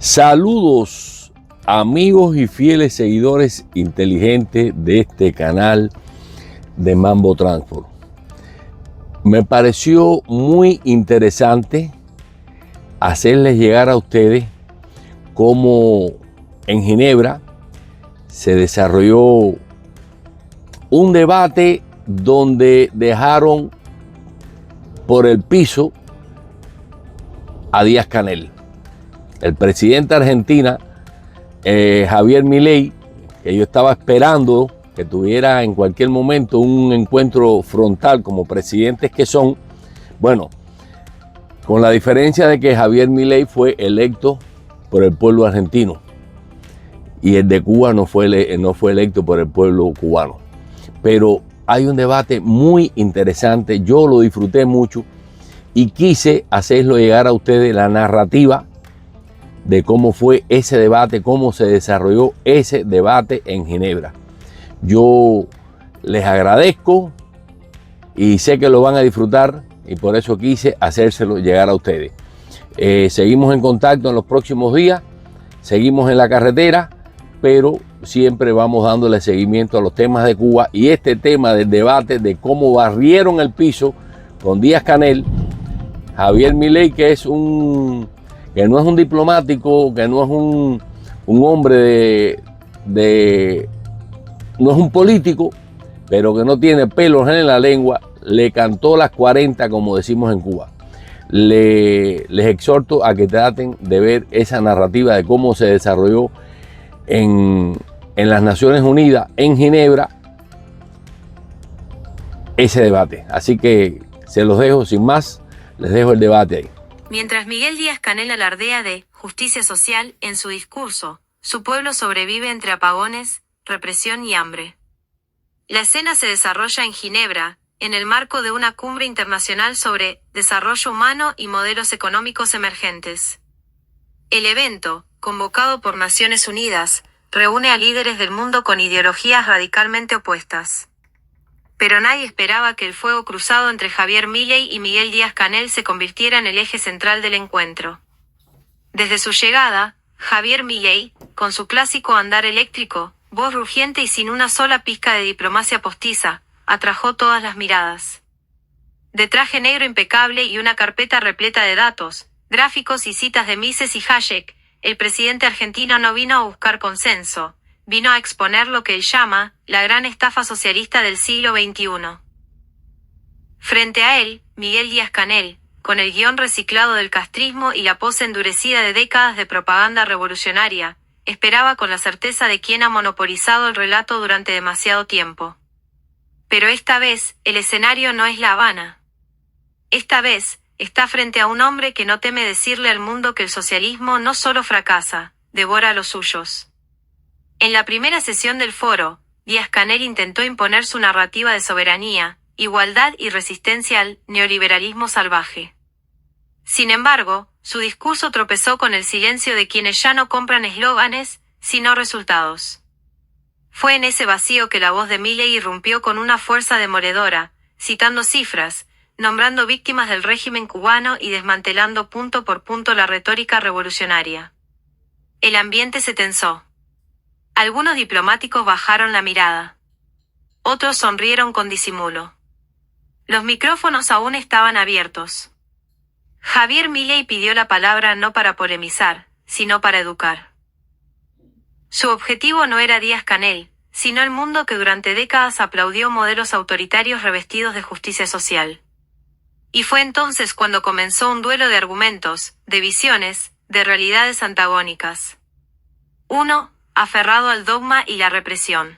Saludos amigos y fieles seguidores inteligentes de este canal de Mambo Transport. Me pareció muy interesante hacerles llegar a ustedes cómo en Ginebra se desarrolló un debate donde dejaron por el piso a Díaz-Canel. El presidente de Argentina, Javier Milei, que yo estaba esperando que tuviera en cualquier momento un encuentro frontal como presidentes que son, bueno, con la diferencia de que Javier Milei fue electo por el pueblo argentino y el de Cuba no fue electo por el pueblo cubano. Pero hay un debate muy interesante, yo lo disfruté mucho y quise hacerlo llegar a ustedes la narrativa de cómo fue ese debate, cómo se desarrolló ese debate en Ginebra. Yo les agradezco y sé que lo van a disfrutar y por eso quise hacérselo llegar a ustedes. Seguimos en contacto en los próximos días, seguimos en la carretera, pero siempre vamos dándole seguimiento a los temas de Cuba y este tema del debate de cómo barrieron el piso con Díaz-Canel, Javier Milei, que no es un diplomático, que no es un hombre no es un político, pero que no tiene pelos en la lengua, le cantó las 40, como decimos en Cuba. Les exhorto a que traten de ver esa narrativa de cómo se desarrolló en las Naciones Unidas, en Ginebra, ese debate. Así que se los dejo sin más, les dejo el debate ahí. Mientras Miguel Díaz-Canel alardea de justicia social en su discurso, su pueblo sobrevive entre apagones, represión y hambre. La escena se desarrolla en Ginebra, en el marco de una cumbre internacional sobre desarrollo humano y modelos económicos emergentes. El evento, convocado por Naciones Unidas, reúne a líderes del mundo con ideologías radicalmente opuestas. Pero nadie esperaba que el fuego cruzado entre Javier Milei y Miguel Díaz-Canel se convirtiera en el eje central del encuentro. Desde su llegada, Javier Milei, con su clásico andar eléctrico, voz rugiente y sin una sola pizca de diplomacia postiza, atrajo todas las miradas. De traje negro impecable y una carpeta repleta de datos, gráficos y citas de Mises y Hayek, el presidente argentino no vino a buscar consenso, vino a exponer lo que él llama la gran estafa socialista del siglo XXI. Frente a él, Miguel Díaz-Canel, con el guión reciclado del castrismo y la pose endurecida de décadas de propaganda revolucionaria, esperaba con la certeza de quien ha monopolizado el relato durante demasiado tiempo. Pero esta vez, el escenario no es La Habana. Esta vez, está frente a un hombre que no teme decirle al mundo que el socialismo no solo fracasa, devora a los suyos. En la primera sesión del foro, Díaz-Canel intentó imponer su narrativa de soberanía, igualdad y resistencia al neoliberalismo salvaje. Sin embargo, su discurso tropezó con el silencio de quienes ya no compran eslóganes, sino resultados. Fue en ese vacío que la voz de Milei irrumpió con una fuerza demoledora, citando cifras, nombrando víctimas del régimen cubano y desmantelando punto por punto la retórica revolucionaria. El ambiente se tensó. Algunos diplomáticos bajaron la mirada. Otros sonrieron con disimulo. Los micrófonos aún estaban abiertos. Javier Milei pidió la palabra no para polemizar, sino para educar. Su objetivo no era Díaz-Canel, sino el mundo que durante décadas aplaudió modelos autoritarios revestidos de justicia social. Y fue entonces cuando comenzó un duelo de argumentos, de visiones, de realidades antagónicas. Uno, aferrado al dogma y la represión.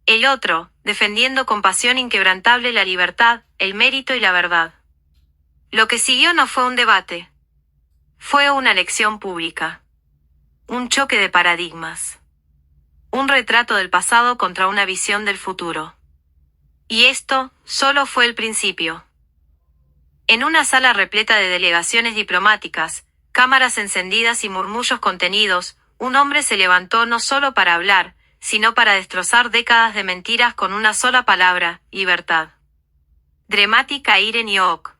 El otro, defendiendo con pasión inquebrantable la libertad, el mérito y la verdad. Lo que siguió no fue un debate. Fue una lección pública. Un choque de paradigmas. Un retrato del pasado contra una visión del futuro. Y esto, solo fue el principio. En una sala repleta de delegaciones diplomáticas, cámaras encendidas y murmullos contenidos, un hombre se levantó no solo para hablar, sino para destrozar décadas de mentiras con una sola palabra: libertad. Dramática Aire New York.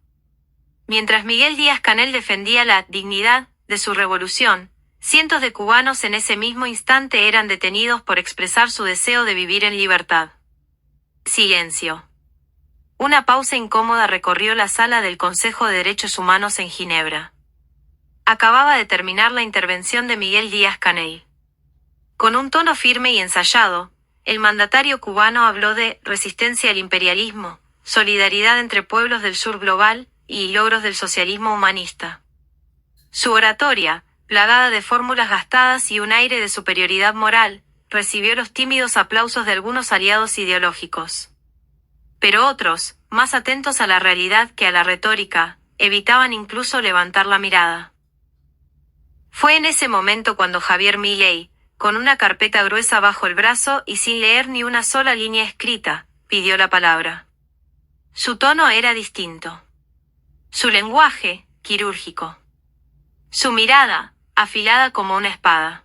Mientras Miguel Díaz-Canel defendía la dignidad de su revolución, Cientos de cubanos en ese mismo instante eran detenidos por expresar su deseo de vivir en libertad. Silencio. Una pausa incómoda recorrió la sala del Consejo de Derechos Humanos en Ginebra. Acababa de terminar la intervención de Miguel Díaz-Canel. Con un tono firme y ensayado, el mandatario cubano habló de resistencia al imperialismo, solidaridad entre pueblos del sur global y logros del socialismo humanista. Su oratoria, plagada de fórmulas gastadas y un aire de superioridad moral, recibió los tímidos aplausos de algunos aliados ideológicos. Pero otros, más atentos a la realidad que a la retórica, evitaban incluso levantar la mirada. Fue en ese momento cuando Javier Milei, con una carpeta gruesa bajo el brazo y sin leer ni una sola línea escrita, pidió la palabra. Su tono era distinto. Su lenguaje, quirúrgico. Su mirada, afilada como una espada.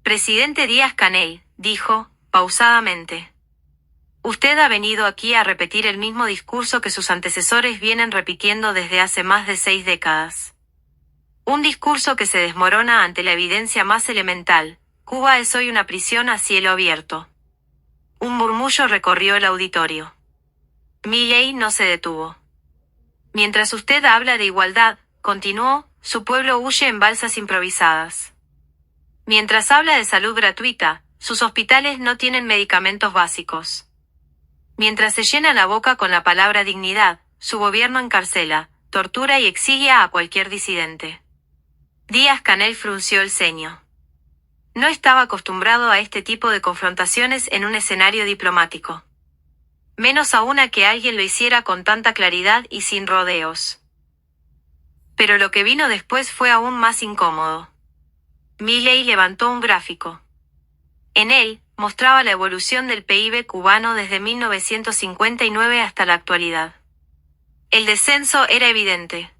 Presidente Díaz-Canel, dijo, pausadamente. Usted ha venido aquí a repetir el mismo discurso que sus antecesores vienen repitiendo desde hace más de 6 décadas. Un discurso que se desmorona ante la evidencia más elemental. Cuba es hoy una prisión a cielo abierto. Un murmullo recorrió el auditorio. Milei no se detuvo. Mientras usted habla de igualdad, continuó, su pueblo huye en balsas improvisadas. Mientras habla de salud gratuita, sus hospitales no tienen medicamentos básicos. Mientras se llena la boca con la palabra dignidad, su gobierno encarcela, tortura y exilia a cualquier disidente. Díaz-Canel frunció el ceño. No estaba acostumbrado a este tipo de confrontaciones en un escenario diplomático. Menos aún a que alguien lo hiciera con tanta claridad y sin rodeos. Pero lo que vino después fue aún más incómodo. Milei levantó un gráfico. En él, mostraba la evolución del PIB cubano desde 1959 hasta la actualidad. El descenso era evidente.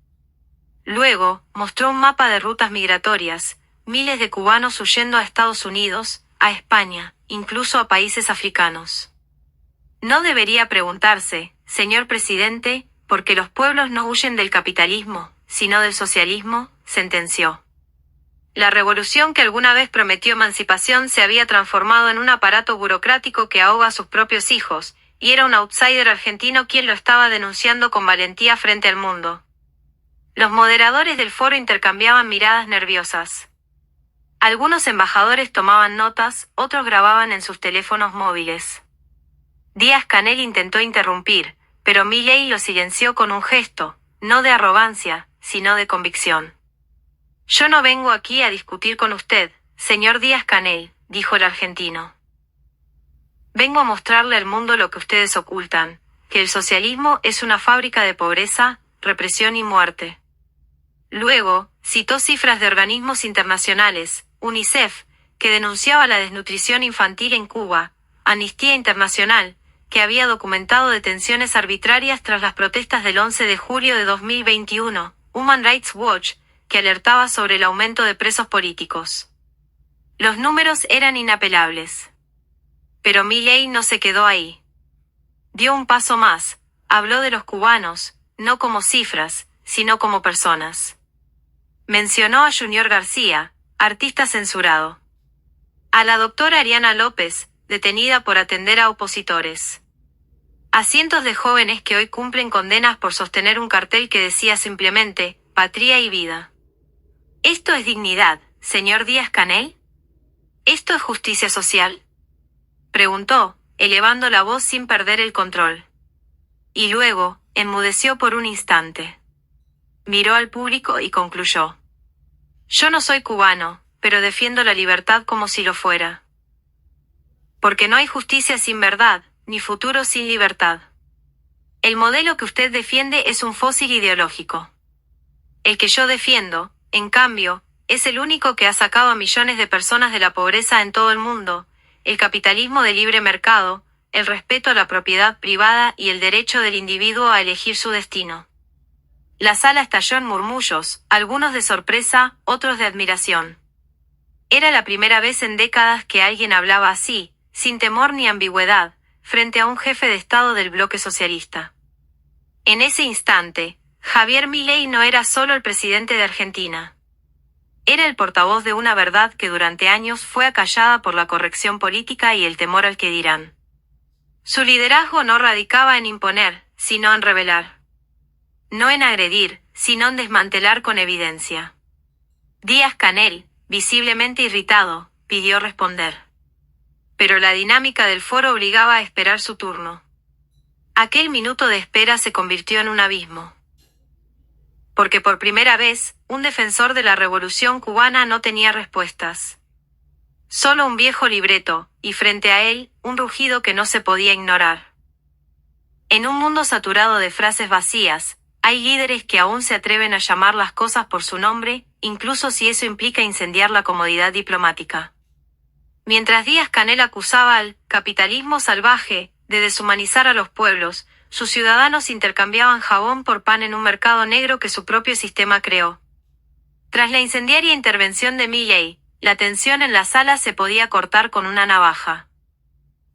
Luego, mostró un mapa de rutas migratorias, miles de cubanos huyendo a Estados Unidos, a España, incluso a países africanos. No debería preguntarse, señor presidente, por qué los pueblos no huyen del capitalismo, sino del socialismo, sentenció. La revolución que alguna vez prometió emancipación se había transformado en un aparato burocrático que ahoga a sus propios hijos, y era un outsider argentino quien lo estaba denunciando con valentía frente al mundo. Los moderadores del foro intercambiaban miradas nerviosas. Algunos embajadores tomaban notas, otros grababan en sus teléfonos móviles. Díaz-Canel intentó interrumpir, pero Milei lo silenció con un gesto, no de arrogancia, sino de convicción. Yo no vengo aquí a discutir con usted, señor Díaz-Canel, dijo el argentino. Vengo a mostrarle al mundo lo que ustedes ocultan, que el socialismo es una fábrica de pobreza, represión y muerte. Luego, citó cifras de organismos internacionales, UNICEF, que denunciaba la desnutrición infantil en Cuba, Amnistía Internacional, que había documentado detenciones arbitrarias tras las protestas del 11 de julio de 2021, Human Rights Watch, que alertaba sobre el aumento de presos políticos. Los números eran inapelables. Pero Milei no se quedó ahí. Dio un paso más, habló de los cubanos, no como cifras, sino como personas. Mencionó a Junior García, artista censurado. A la doctora Ariana López, detenida por atender a opositores. A cientos de jóvenes que hoy cumplen condenas por sostener un cartel que decía simplemente, patria y vida. ¿Esto es dignidad, señor Díaz-Canel? ¿Esto es justicia social? Preguntó, elevando la voz sin perder el control. Y luego, enmudeció por un instante. Miró al público y concluyó. Yo no soy cubano, pero defiendo la libertad como si lo fuera. Porque no hay justicia sin verdad, ni futuro sin libertad. El modelo que usted defiende es un fósil ideológico. El que yo defiendo, en cambio, es el único que ha sacado a millones de personas de la pobreza en todo el mundo, el capitalismo de libre mercado, el respeto a la propiedad privada y el derecho del individuo a elegir su destino. La sala estalló en murmullos, algunos de sorpresa, otros de admiración. Era la primera vez en décadas que alguien hablaba así, sin temor ni ambigüedad, frente a un jefe de Estado del bloque socialista. En ese instante, Javier Milei no era solo el presidente de Argentina. Era el portavoz de una verdad que durante años fue acallada por la corrección política y el temor al que dirán. Su liderazgo no radicaba en imponer, sino en revelar. No en agredir, sino en desmantelar con evidencia. Díaz-Canel, visiblemente irritado, pidió responder. Pero la dinámica del foro obligaba a esperar su turno. Aquel minuto de espera se convirtió en un abismo. Porque por primera vez, un defensor de la revolución cubana no tenía respuestas. Solo un viejo libreto, y frente a él, un rugido que no se podía ignorar. En un mundo saturado de frases vacías, hay líderes que aún se atreven a llamar las cosas por su nombre, incluso si eso implica incendiar la comodidad diplomática. Mientras Díaz-Canel acusaba al capitalismo salvaje de deshumanizar a los pueblos, sus ciudadanos intercambiaban jabón por pan en un mercado negro que su propio sistema creó. Tras la incendiaria intervención de Milei, la tensión en la sala se podía cortar con una navaja.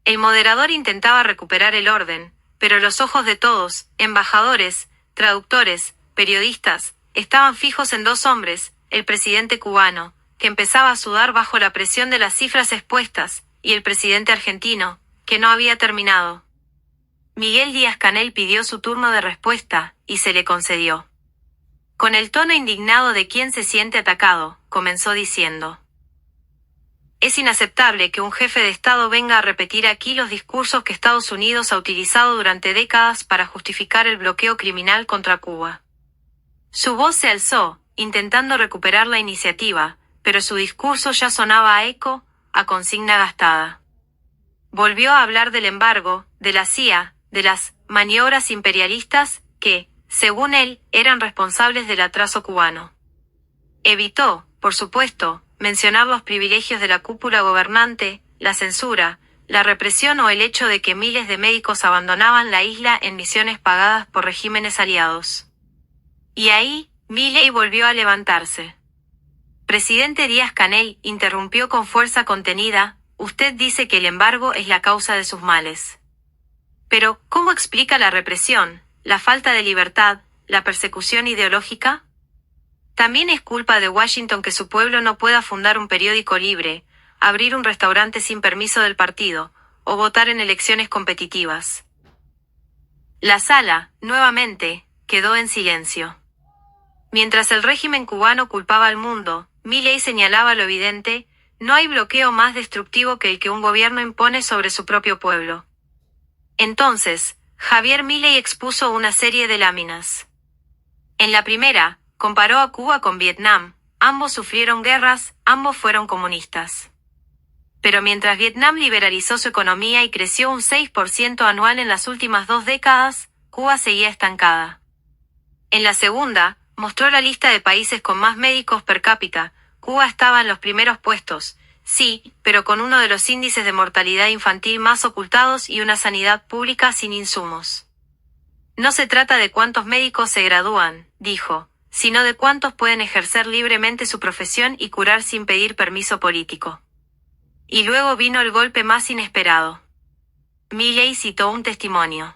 El moderador intentaba recuperar el orden, pero los ojos de todos, embajadores, traductores, periodistas, estaban fijos en dos hombres, el presidente cubano, que empezaba a sudar bajo la presión de las cifras expuestas, y el presidente argentino, que no había terminado. Miguel Díaz-Canel pidió su turno de respuesta, y se le concedió. Con el tono indignado de quien se siente atacado, comenzó diciendo: es inaceptable que un jefe de Estado venga a repetir aquí los discursos que Estados Unidos ha utilizado durante décadas para justificar el bloqueo criminal contra Cuba. Su voz se alzó, intentando recuperar la iniciativa, pero su discurso ya sonaba a eco, a consigna gastada. Volvió a hablar del embargo, de la CIA, de las maniobras imperialistas que, según él, eran responsables del atraso cubano. Evitó, por supuesto, mencionar los privilegios de la cúpula gobernante, la censura, la represión o el hecho de que miles de médicos abandonaban la isla en misiones pagadas por regímenes aliados. Y ahí, Milei volvió a levantarse. Presidente Díaz-Canel, interrumpió con fuerza contenida, usted dice que el embargo es la causa de sus males. Pero, ¿cómo explica la represión, la falta de libertad, la persecución ideológica? También es culpa de Washington que su pueblo no pueda fundar un periódico libre, abrir un restaurante sin permiso del partido, o votar en elecciones competitivas. La sala, nuevamente, quedó en silencio. Mientras el régimen cubano culpaba al mundo, Milei señalaba lo evidente: no hay bloqueo más destructivo que el que un gobierno impone sobre su propio pueblo. Entonces, Javier Milei expuso una serie de láminas. En la primera, comparó a Cuba con Vietnam, ambos sufrieron guerras, ambos fueron comunistas. Pero mientras Vietnam liberalizó su economía y creció un 6% anual en las últimas 2 décadas, Cuba seguía estancada. En la segunda, mostró la lista de países con más médicos per cápita. Cuba estaba en los primeros puestos, sí, pero con uno de los índices de mortalidad infantil más ocultados y una sanidad pública sin insumos. No se trata de cuántos médicos se gradúan, dijo, sino de cuántos pueden ejercer libremente su profesión y curar sin pedir permiso político. Y luego vino el golpe más inesperado. Milei citó un testimonio.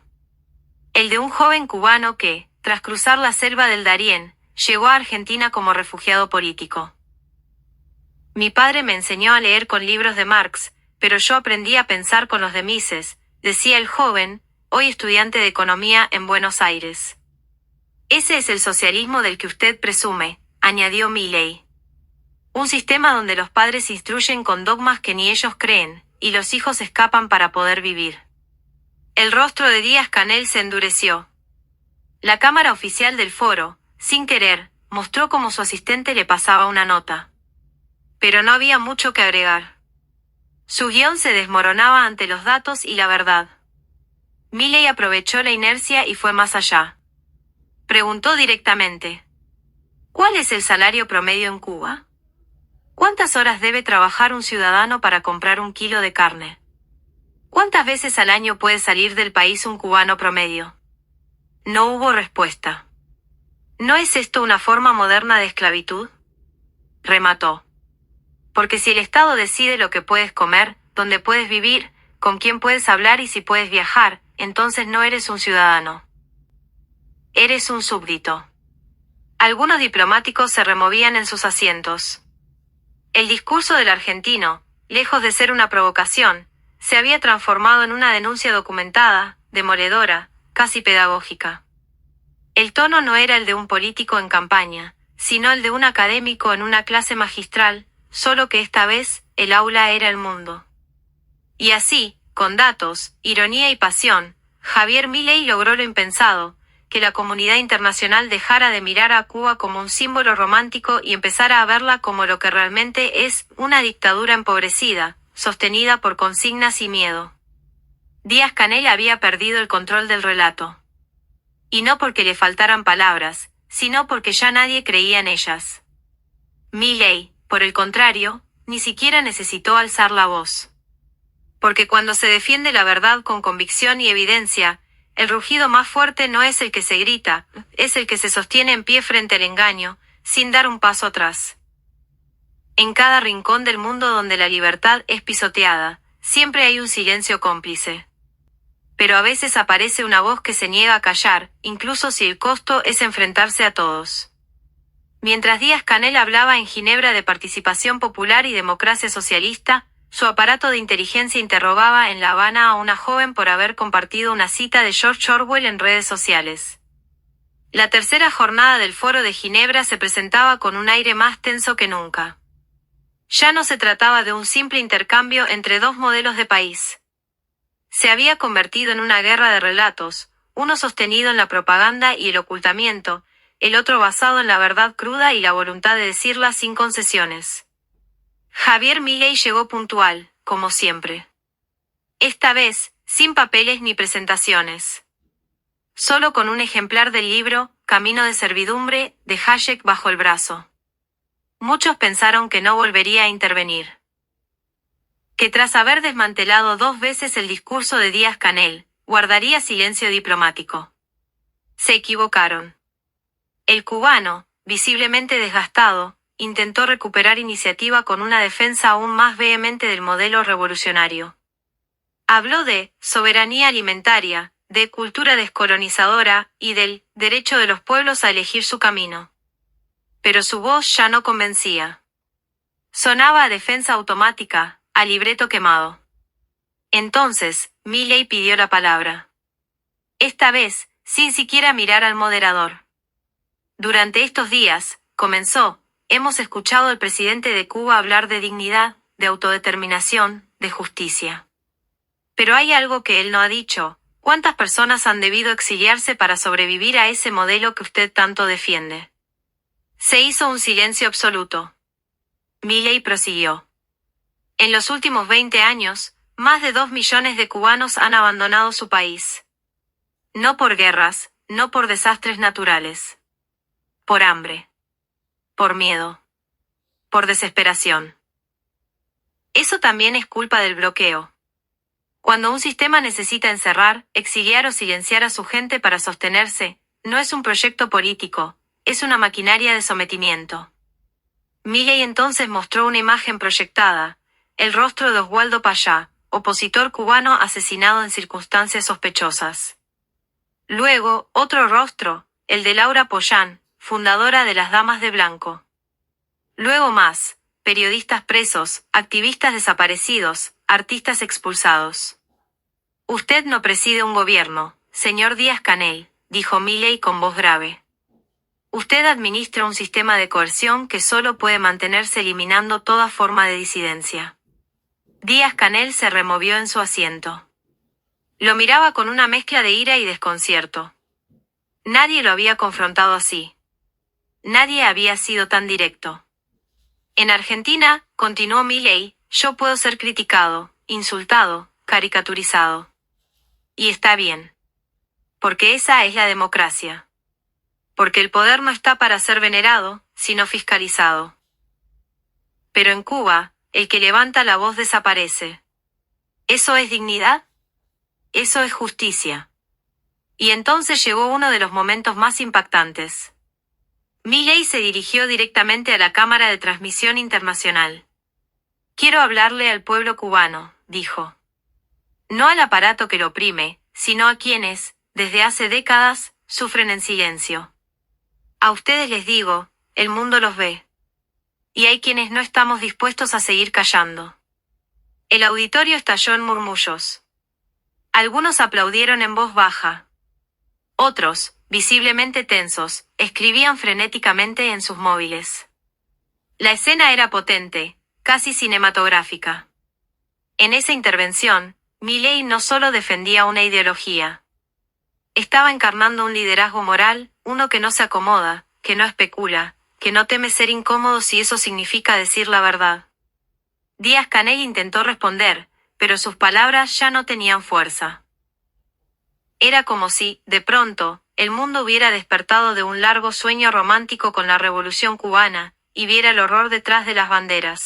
El de un joven cubano que, tras cruzar la selva del Darién, llegó a Argentina como refugiado político. Mi padre me enseñó a leer con libros de Marx, pero yo aprendí a pensar con los de Mises, decía el joven, hoy estudiante de economía en Buenos Aires. Ese es el socialismo del que usted presume, añadió Milei. Un sistema donde los padres instruyen con dogmas que ni ellos creen, y los hijos escapan para poder vivir. El rostro de Díaz-Canel se endureció. La cámara oficial del foro, sin querer, mostró cómo su asistente le pasaba una nota. Pero no había mucho que agregar. Su guión se desmoronaba ante los datos y la verdad. Milei aprovechó la inercia y fue más allá. Preguntó directamente: ¿cuál es el salario promedio en Cuba? ¿Cuántas horas debe trabajar un ciudadano para comprar un kilo de carne? ¿Cuántas veces al año puede salir del país un cubano promedio? No hubo respuesta. ¿No es esto una forma moderna de esclavitud?, remató. Porque si el Estado decide lo que puedes comer, dónde puedes vivir, con quién puedes hablar y si puedes viajar, entonces no eres un ciudadano. Eres un súbdito. Algunos diplomáticos se removían en sus asientos. El discurso del argentino, lejos de ser una provocación, se había transformado en una denuncia documentada, demoledora, casi pedagógica. El tono no era el de un político en campaña, sino el de un académico en una clase magistral, solo que esta vez, el aula era el mundo. Y así, con datos, ironía y pasión, Javier Milei logró lo impensado, que la comunidad internacional dejara de mirar a Cuba como un símbolo romántico y empezara a verla como lo que realmente es, una dictadura empobrecida, sostenida por consignas y miedo. Díaz-Canel había perdido el control del relato. Y no porque le faltaran palabras, sino porque ya nadie creía en ellas. Milei, por el contrario, ni siquiera necesitó alzar la voz. Porque cuando se defiende la verdad con convicción y evidencia, el rugido más fuerte no es el que se grita, es el que se sostiene en pie frente al engaño, sin dar un paso atrás. En cada rincón del mundo donde la libertad es pisoteada, siempre hay un silencio cómplice. Pero a veces aparece una voz que se niega a callar, incluso si el costo es enfrentarse a todos. Mientras Díaz-Canel hablaba en Ginebra de participación popular y democracia socialista, su aparato de inteligencia interrogaba en La Habana a una joven por haber compartido una cita de George Orwell en redes sociales. La tercera jornada del Foro de Ginebra se presentaba con un aire más tenso que nunca. Ya no se trataba de un simple intercambio entre dos modelos de país. Se había convertido en una guerra de relatos, uno sostenido en la propaganda y el ocultamiento, el otro basado en la verdad cruda y la voluntad de decirla sin concesiones. Javier Milei llegó puntual, como siempre. Esta vez, sin papeles ni presentaciones. Solo con un ejemplar del libro, Camino de servidumbre, de Hayek bajo el brazo. Muchos pensaron que no volvería a intervenir. Que tras haber desmantelado 2 veces el discurso de Díaz-Canel, guardaría silencio diplomático. Se equivocaron. El cubano, visiblemente desgastado, intentó recuperar iniciativa con una defensa aún más vehemente del modelo revolucionario. Habló de soberanía alimentaria, de cultura descolonizadora y del derecho de los pueblos a elegir su camino. Pero su voz ya no convencía. Sonaba a defensa automática, a libreto quemado. Entonces, Milei pidió la palabra. Esta vez, sin siquiera mirar al moderador. Durante estos días, comenzó, hemos escuchado al presidente de Cuba hablar de dignidad, de autodeterminación, de justicia. Pero hay algo que él no ha dicho. ¿Cuántas personas han debido exiliarse para sobrevivir a ese modelo que usted tanto defiende? Se hizo un silencio absoluto. Milei prosiguió. En los últimos 20 años, más de 2 millones de cubanos han abandonado su país. No por guerras, no por desastres naturales. Por hambre. Por miedo. Por desesperación. Eso también es culpa del bloqueo. Cuando un sistema necesita encerrar, exiliar o silenciar a su gente para sostenerse, no es un proyecto político, es una maquinaria de sometimiento. Milei entonces mostró una imagen proyectada, el rostro de Oswaldo Payá, opositor cubano asesinado en circunstancias sospechosas. Luego, otro rostro, el de Laura Pollán, fundadora de las Damas de Blanco. Luego más, periodistas presos, activistas desaparecidos, artistas expulsados. Usted no preside un gobierno, señor Díaz-Canel, dijo Milei con voz grave. Usted administra un sistema de coerción que solo puede mantenerse eliminando toda forma de disidencia. Díaz-Canel se removió en su asiento. Lo miraba con una mezcla de ira y desconcierto. Nadie lo había confrontado así. Nadie había sido tan directo. En Argentina, continuó Milei, yo puedo ser criticado, insultado, caricaturizado. Y está bien. Porque esa es la democracia. Porque el poder no está para ser venerado, sino fiscalizado. Pero en Cuba, el que levanta la voz desaparece. ¿Eso es dignidad? Eso es justicia. Y entonces llegó uno de los momentos más impactantes. Milei se dirigió directamente a la cámara de transmisión internacional. Quiero hablarle al pueblo cubano, dijo. No al aparato que lo oprime, sino a quienes, desde hace décadas, sufren en silencio. A ustedes les digo, el mundo los ve. Y hay quienes no estamos dispuestos a seguir callando. El auditorio estalló en murmullos. Algunos aplaudieron en voz baja. Otros, visiblemente tensos, escribían frenéticamente en sus móviles. La escena era potente, casi cinematográfica. En esa intervención, Milei no solo defendía una ideología. Estaba encarnando un liderazgo moral, uno que no se acomoda, que no especula, que no teme ser incómodo si eso significa decir la verdad. Díaz-Canel intentó responder, pero sus palabras ya no tenían fuerza. Era como si, de pronto, el mundo hubiera despertado de un largo sueño romántico con la Revolución cubana, y viera el horror detrás de las banderas.